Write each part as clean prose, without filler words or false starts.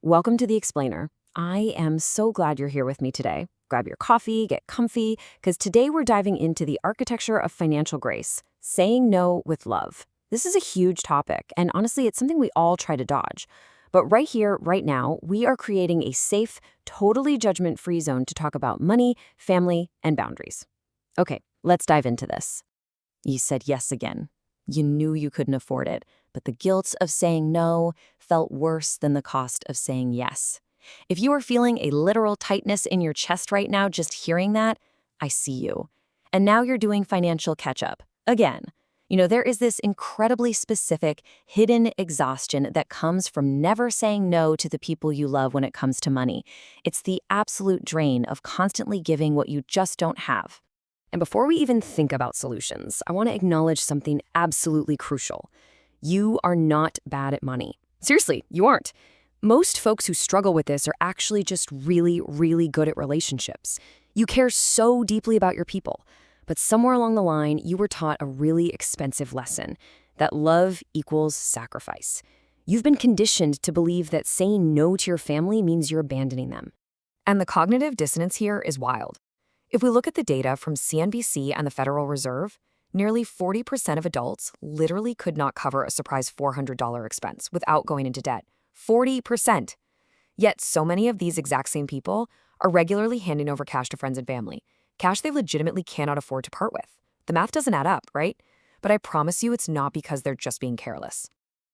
Welcome to The Explainer. I am so glad you're here with me today. Grab your coffee, get comfy, because today we're diving into the architecture of financial grace, saying no with love. This is a huge topic, and honestly, it's something we all try to dodge. But right here, right now, we are creating a safe, totally judgment-free zone to talk about money, family, and boundaries. Okay, let's dive into this. You said yes again. You knew you couldn't afford it, but the guilt of saying no felt worse than the cost of saying yes. If you are feeling a literal tightness in your chest right now just hearing that, I see you. And now you're doing financial catch-up. Again. There is this incredibly specific, hidden exhaustion that comes from never saying no to the people you love when it comes to money. It's the absolute drain of constantly giving what you just don't have. And before we even think about solutions, I want to acknowledge something absolutely crucial. You are not bad at money. Seriously, you aren't. Most folks who struggle with this are actually just really, really good at relationships. You care so deeply about your people. But somewhere along the line, you were taught a really expensive lesson, that love equals sacrifice. You've been conditioned to believe that saying no to your family means you're abandoning them. And the cognitive dissonance here is wild. If we look at the data from CNBC and the Federal Reserve, nearly 40% of adults literally could not cover a surprise $400 expense without going into debt. 40%. Yet so many of these exact same people are regularly handing over cash to friends and family, cash they legitimately cannot afford to part with. The math doesn't add up, right? But I promise you it's not because they're just being careless.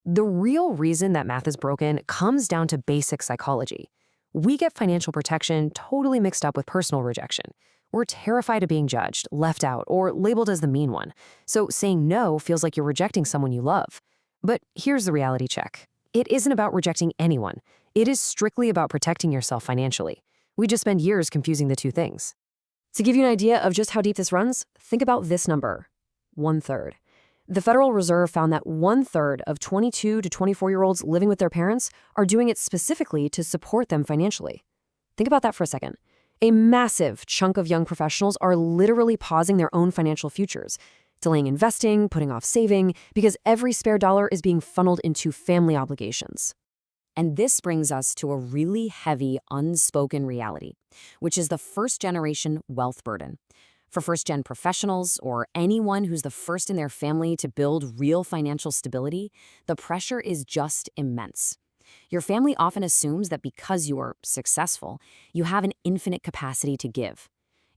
The real reason that math is broken comes down to basic psychology. We get financial protection totally mixed up with personal rejection. We're terrified of being judged, left out, or labeled as the mean one. So saying no feels like you're rejecting someone you love. But here's the reality check. It isn't about rejecting anyone. It is strictly about protecting yourself financially. We just spend years confusing the two things. To give you an idea of just how deep this runs, think about this number, 1/3. The Federal Reserve found that 1/3 of 22 to 24-year-olds living with their parents are doing it specifically to support them financially. Think about that for a second. A massive chunk of young professionals are literally pausing their own financial futures, delaying investing, putting off saving, because every spare dollar is being funneled into family obligations. And this brings us to a really heavy, unspoken reality, which is the first-generation wealth burden. For first-gen professionals or anyone who's the first in their family to build real financial stability, the pressure is just immense. Your family often assumes that because you are successful, you have an infinite capacity to give.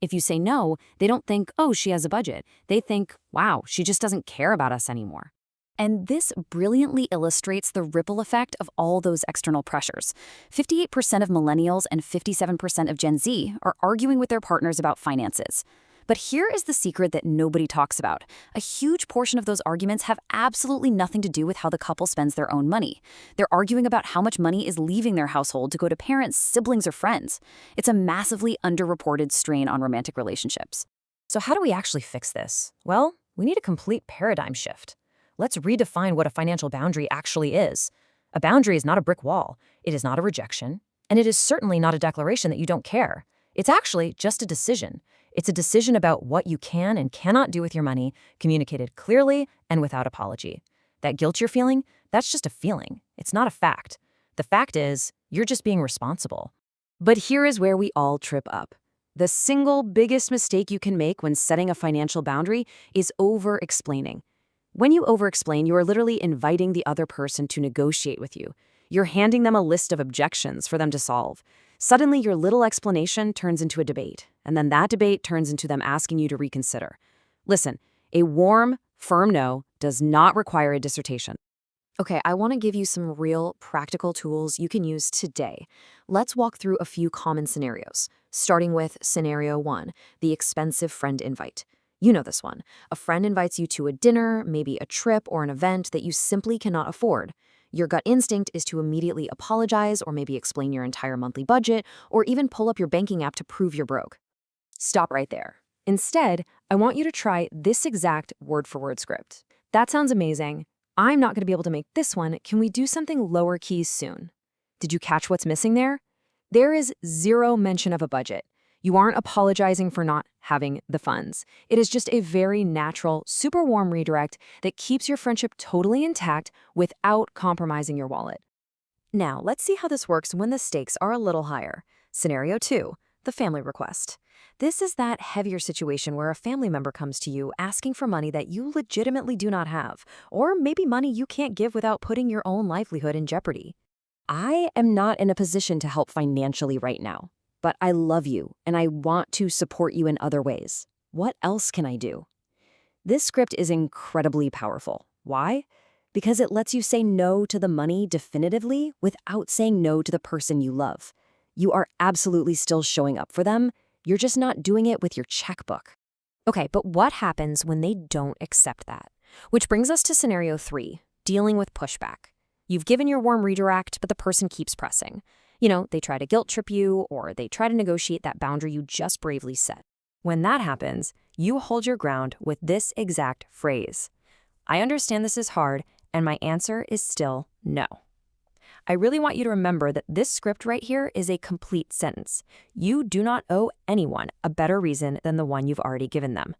If you say no, they don't think, oh, she has a budget. They think, wow, she just doesn't care about us anymore. And this brilliantly illustrates the ripple effect of all those external pressures. 58% of millennials and 57% of Gen Z are arguing with their partners about finances. But here is the secret that nobody talks about. A huge portion of those arguments have absolutely nothing to do with how the couple spends their own money. They're arguing about how much money is leaving their household to go to parents, siblings, or friends. It's a massively underreported strain on romantic relationships. So how do we actually fix this? Well, we need a complete paradigm shift. Let's redefine what a financial boundary actually is. A boundary is not a brick wall. It is not a rejection. And it is certainly not a declaration that you don't care. It's actually just a decision. It's a decision about what you can and cannot do with your money, communicated clearly and without apology. That guilt you're feeling, that's just a feeling. It's not a fact. The fact is, you're just being responsible. But here is where we all trip up. The single biggest mistake you can make when setting a financial boundary is over-explaining. When you over-explain, you are literally inviting the other person to negotiate with you. You're handing them a list of objections for them to solve. Suddenly, your little explanation turns into a debate, and then that debate turns into them asking you to reconsider. Listen, a warm, firm no does not require a dissertation. Okay, I want to give you some real practical tools you can use today. Let's walk through a few common scenarios, starting with scenario 1, the expensive friend invite. You know this one. A friend invites you to a dinner, maybe a trip or an event that you simply cannot afford. Your gut instinct is to immediately apologize or maybe explain your entire monthly budget or even pull up your banking app to prove you're broke. Stop right there. Instead, I want you to try this exact word-for-word script. That sounds amazing. I'm not going to be able to make this one. Can we do something lower keys soon? Did you catch what's missing there? There is zero mention of a budget. You aren't apologizing for not having the funds. It is just a very natural, super warm redirect that keeps your friendship totally intact without compromising your wallet. Now, let's see how this works when the stakes are a little higher. Scenario 2, the family request. This is that heavier situation where a family member comes to you asking for money that you legitimately do not have, or maybe money you can't give without putting your own livelihood in jeopardy. I am not in a position to help financially right now, but I love you and I want to support you in other ways. What else can I do? This script is incredibly powerful. Why? Because it lets you say no to the money definitively without saying no to the person you love. You are absolutely still showing up for them. You're just not doing it with your checkbook. Okay, but what happens when they don't accept that? Which brings us to scenario 3, dealing with pushback. You've given your warm redirect, but the person keeps pressing. They try to guilt trip you, or they try to negotiate that boundary you just bravely set. When that happens, you hold your ground with this exact phrase. I understand this is hard, and my answer is still no. I really want you to remember that this script right here is a complete sentence. You do not owe anyone a better reason than the one you've already given them.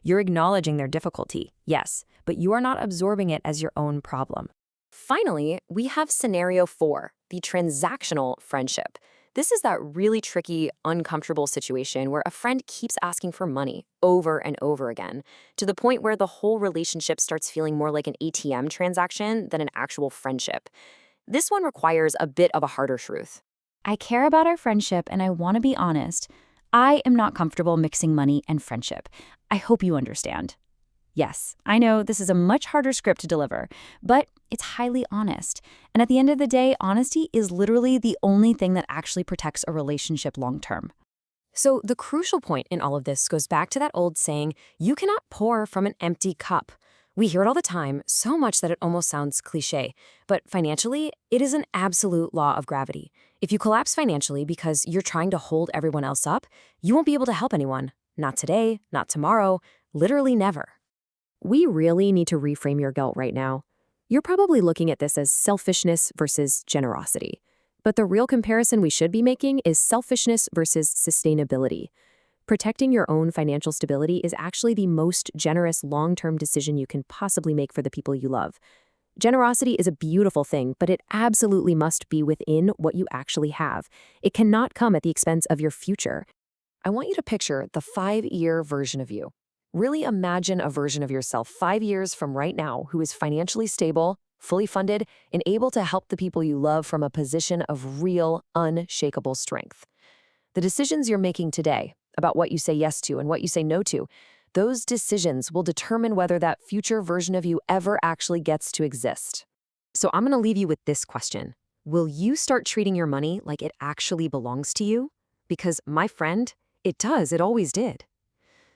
You're acknowledging their difficulty, yes, but you are not absorbing it as your own problem. Finally, we have scenario 4, the transactional friendship. This is that really tricky, uncomfortable situation where a friend keeps asking for money over and over again, to the point where the whole relationship starts feeling more like an ATM transaction than an actual friendship. This one requires a bit of a harder truth. I care about our friendship and I want to be honest. I am not comfortable mixing money and friendship. I hope you understand. Yes, I know this is a much harder script to deliver, but it's highly honest. And at the end of the day, honesty is literally the only thing that actually protects a relationship long term. So the crucial point in all of this goes back to that old saying, you cannot pour from an empty cup. We hear it all the time, so much that it almost sounds cliche. But financially, it is an absolute law of gravity. If you collapse financially because you're trying to hold everyone else up, you won't be able to help anyone. Not today, not tomorrow, literally never. We really need to reframe your guilt right now. You're probably looking at this as selfishness versus generosity. But the real comparison we should be making is selfishness versus sustainability. Protecting your own financial stability is actually the most generous long-term decision you can possibly make for the people you love. Generosity is a beautiful thing, but it absolutely must be within what you actually have. It cannot come at the expense of your future. I want you to picture the 5-year version of you. Really imagine a version of yourself 5 years from right now who is financially stable, fully funded, and able to help the people you love from a position of real, unshakable strength. The decisions you're making today about what you say yes to and what you say no to, those decisions will determine whether that future version of you ever actually gets to exist. So I'm going to leave you with this question. Will you start treating your money like it actually belongs to you? Because, my friend, it does. It always did.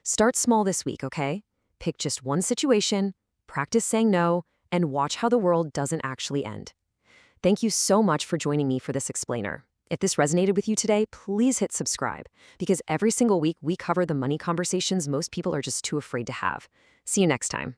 Start small this week, okay? Pick just one situation, practice saying no, and watch how the world doesn't actually end. Thank you so much for joining me for this explainer. If this resonated with you today, please hit subscribe, because every single week we cover the money conversations most people are just too afraid to have. See you next time.